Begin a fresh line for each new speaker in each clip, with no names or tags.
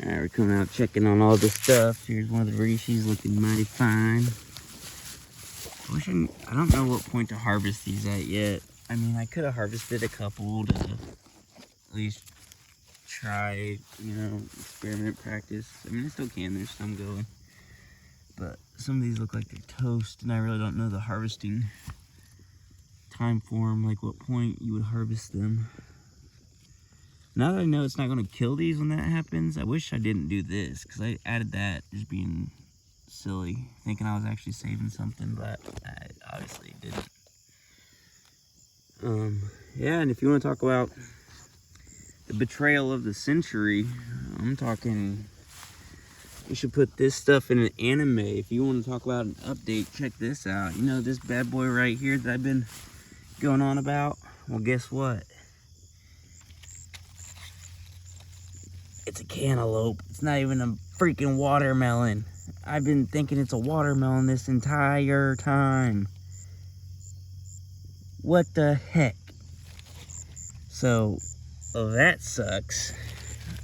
Alright, we're coming out checking on all the stuff. Here's one of the Reese's looking mighty fine. I don't know what point to harvest these at yet. I mean, I could have harvested a couple to at least try, you know, experiment practice. I mean, I still can, there's some going. But some of these look like they're toast, and I really don't know the harvesting time for them, like what point you would harvest them. Now that I know it's not going to kill these when that happens, I wish I didn't do this, because I added that just being silly, thinking I was actually saving something, but I obviously didn't. Yeah, and if you want to talk about the betrayal of the century, I'm talking, we should put this stuff in an anime. If you want to talk about an update, check this out. You know this bad boy right here that I've been going on about? Well, guess what? It's a cantaloupe. It's not even a freaking watermelon. I've been thinking it's a watermelon this entire time. What the heck? So, that sucks.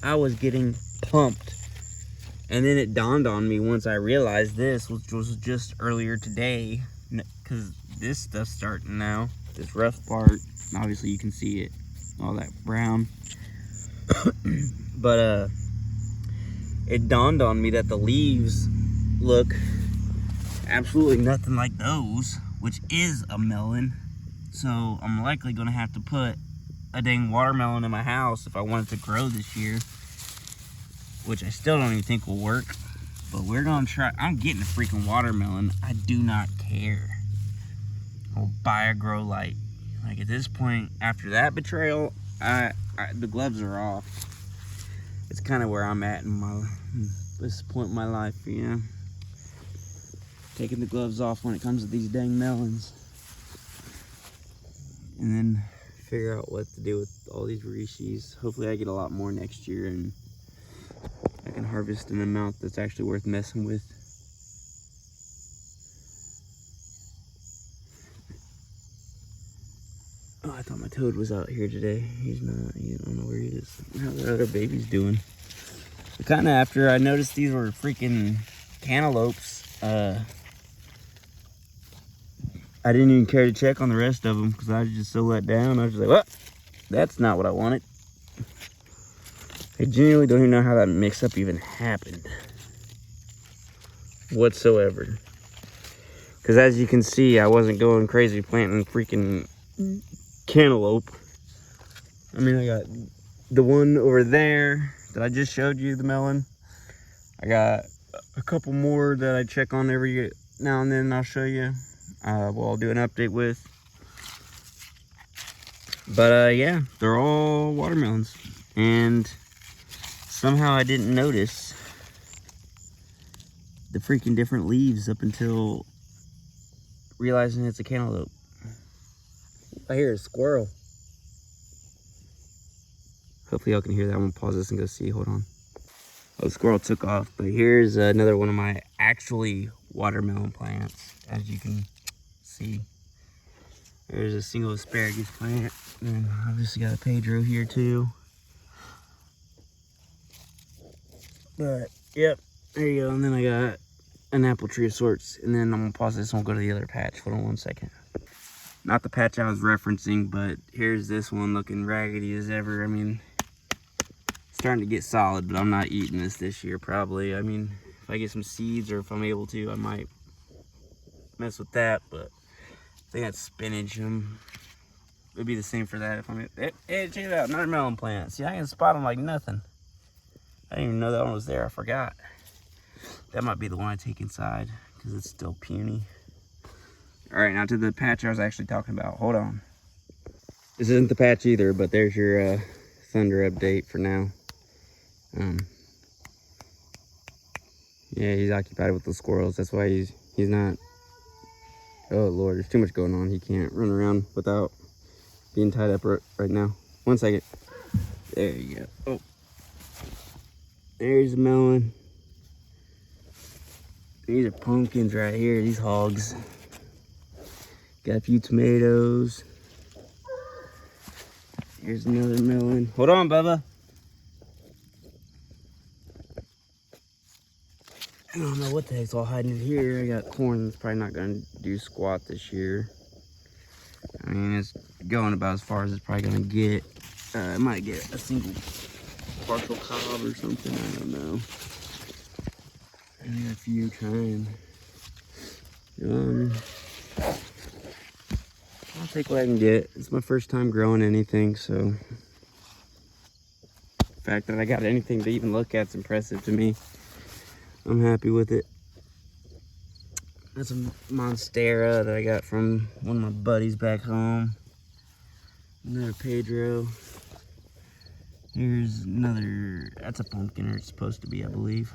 I was getting pumped. And then it dawned on me once I realized this, which was just earlier today, because this stuff's starting now. This rough part, obviously you can see it, all that brown. But it dawned on me that the leaves look absolutely nothing like those, which is a melon. So I'm likely gonna have to put a dang watermelon in my house if I want it to grow this year, which I still don't even think will work. But we're gonna try. I'm getting a freaking watermelon. I do not care. I'll buy a grow light. Like at this point, after that betrayal, the gloves are off. It's kind of where I'm at in this point in my life, you know. Taking the gloves off when it comes to these dang melons. And then figure out what to do with all these Reese's. Hopefully I get a lot more next year and I can harvest an amount that's actually worth messing with. Oh, I thought my toad was out here today. He's not. I don't know where he is. How the other baby's doing. Kind of after I noticed these were freaking cantaloupes, I didn't even care to check on the rest of them because I was just so let down. I was just like, well, that's not what I wanted. I genuinely don't even know how that mix-up even happened whatsoever. Because as you can see, I wasn't going crazy planting freaking cantaloupe. I mean, I got the one over there that I just showed you, the melon. I got a couple more that I check on every now and then. I'll show you. Well, I'll do an update with. But yeah, they're all watermelons. And somehow I didn't notice the freaking different leaves up until realizing it's a cantaloupe. I hear a squirrel. Hopefully y'all can hear that. I'm gonna pause this and go see. Hold on. Oh, the squirrel took off. But here's another one of my actually watermelon plants, as you can see. There's a single asparagus plant. And obviously got a Pedro here too. But yep, there you go. And then I got an apple tree of sorts. And then I'm gonna pause this and we'll go to the other patch. Hold on one second. Not the patch I was referencing, but here's this one looking raggedy as ever. I mean, it's starting to get solid, but I'm not eating this year probably. I mean, if I get some seeds or if I'm able to, I might mess with that, but I think that's spinach. It'd be the same for that if I'm... Hey, check it out, another melon plant. See, I can spot them like nothing. I didn't even know that one was there, I forgot. That might be the one I take inside, because it's still puny. Alright, now to the patch I was actually talking about. Hold on. This isn't the patch either, but there's your thunder update for now. Yeah, he's occupied with the squirrels. That's why he's not... Oh, Lord, there's too much going on. He can't run around without being tied up right now. 1 second. There you go. Oh. There's the melon. These are pumpkins right here, these hogs. Got a few tomatoes. Here's another melon. Hold on, Bubba. I don't know what the heck's all hiding in here. I got corn that's probably not gonna do squat this year. I mean, it's going about as far as it's probably gonna get. I might get a single partial cob or something, I don't know. I got a few trying. I'll take what I can get. It's my first time growing anything, so the fact that I got anything to even look at is impressive to me. I'm happy with it. That's a Monstera that I got from one of my buddies back home. Another Pedro. Here's another, that's a pumpkin, or it's supposed to be, I believe.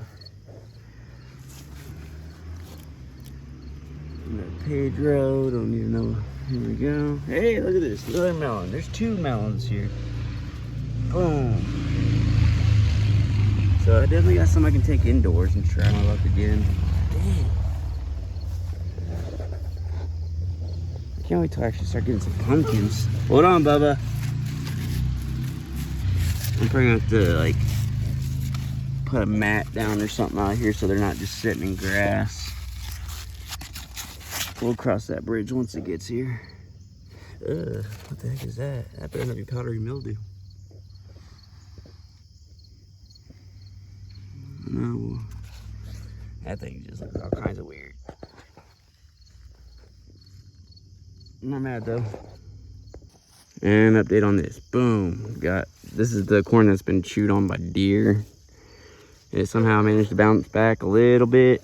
Another Pedro, don't even know. Here we go. Hey, look at this, another melon. There's 2 melons here. Boom. So I definitely got some I can take indoors and try my luck again. Dang. I can't wait till I actually start getting some pumpkins. Hold on, Bubba. I'm probably gonna have to like put a mat down or something out here so they're not just sitting in grass. We'll cross that bridge once it gets here. What the heck is that? That better not be powdery mildew. No, that thing just looks all kinds of weird. I'm not mad though. And update on this. Boom. This is the corn that's been chewed on by deer. It somehow managed to bounce back a little bit.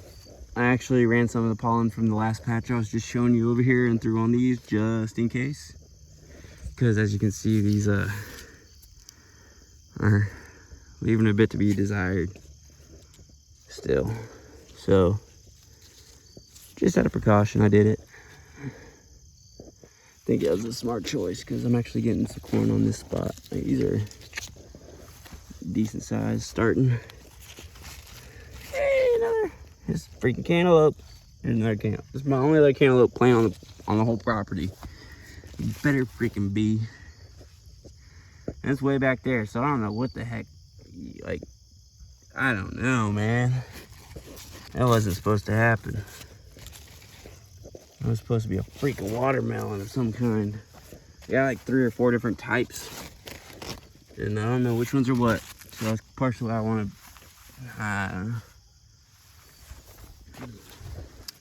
I actually ran some of the pollen from the last patch I was just showing you over here and threw on these just in case. Because as you can see, these are leaving a bit to be desired still. So just out of precaution, I did it. I think it was a smart choice because I'm actually getting some corn on this spot. Like, these are decent size starting. Hey, another. This freaking cantaloupe. There's another cantaloupe. This is my only other cantaloupe plant on the whole property. You better freaking be. And it's way back there, so I don't know what the heck. Like, I don't know, man. That wasn't supposed to happen. It was supposed to be a freaking watermelon of some kind. I got like 3 or 4 different types. And I don't know which ones are what. So that's partially why I want to, I don't know.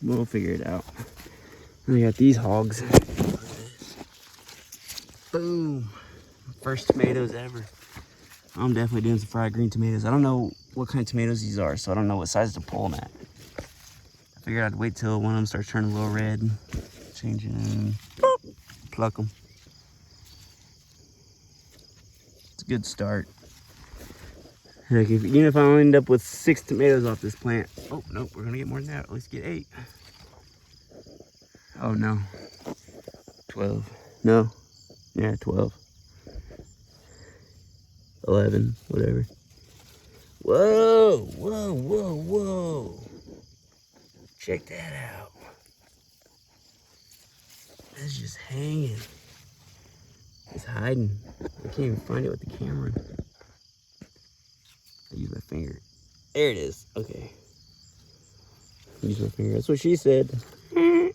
We'll figure it out. And I got these hogs. Boom. First tomatoes ever. I'm definitely doing some fried green tomatoes. I don't know what kind of tomatoes these are, so I don't know what size to pull them at. I figured I'd wait till one of them starts turning a little red, change it, and boop, pluck them. It's a good start. Like even if I end up with 6 tomatoes off this plant, oh nope, we're gonna get more than that. At least get 8. Oh no, 12. No, yeah, 12, 11, whatever. Whoa, whoa, whoa, whoa! Check that out. That's just hanging. It's hiding. I can't even find it with the camera. I use my finger. There it is. Okay. Use my finger. That's what she said. I'll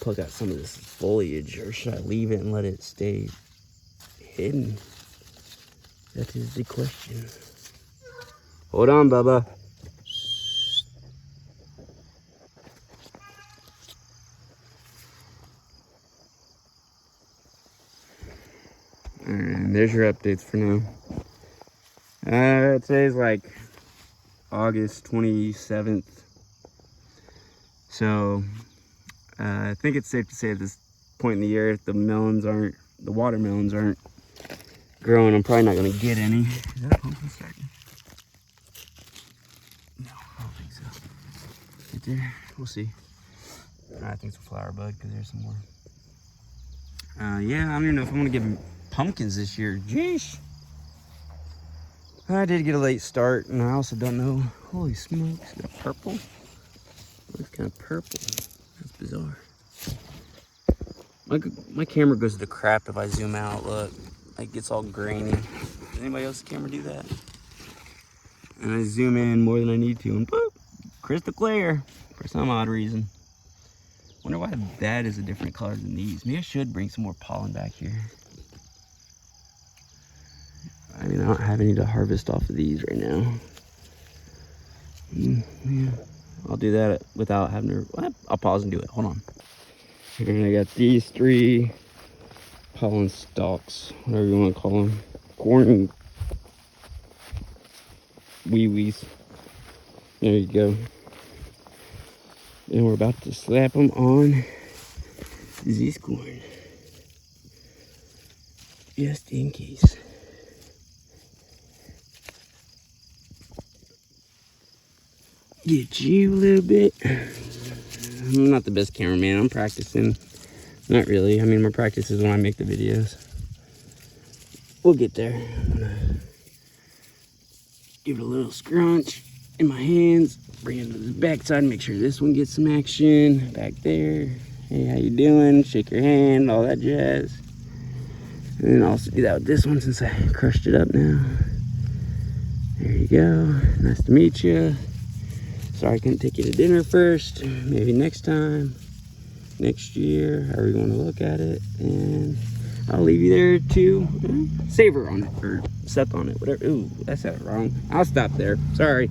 pluck out some of this foliage, or should I leave it and let it stay hidden? That is the question. Hold on, Bubba. And there's your updates for now. Today's like August 27th. So I think it's safe to say at this point in the year, if the watermelons aren't growing, I'm probably not gonna get any. Is that a pumpkin starting? No, I don't think so. Right there, we'll see. I think it's a flower bud because there's some more. Yeah, I don't even know if I'm gonna get pumpkins this year. Jeez. I did get a late start, and I also don't know. Holy smokes, got purple. Looks kind of purple. That's bizarre. My camera goes to crap if I zoom out. Look, it gets all grainy. Does anybody else's camera do that? And I zoom in more than I need to, and boop. crystal clear for some odd reason. Wonder why that is a different color than these. Maybe I should bring some more pollen back here. I mean, I don't have any to harvest off of these right now. Yeah, I'll do that without having to. I'll pause and do it. Hold on. Here I got these 3 pollen stalks, whatever you want to call them. Corn wee-wees. There you go. And we're about to slap them on this corn. Just in case. Get you a little bit. I'm not the best cameraman. I'm practicing. Not really. I mean, my practice is when I make the videos. We'll get there. I'm gonna give it a little scrunch in my hands. Bring it to the backside. Make sure this one gets some action. Back there. Hey, how you doing? Shake your hand. All that jazz. And then also do that with this one since I crushed it up now. There you go. Nice to meet you. Sorry I couldn't take you to dinner first. Maybe next time, next year, however you want to look at it. And I'll leave you there to savor on it or suck on it, whatever. Ooh, that's that wrong. I'll stop there. Sorry.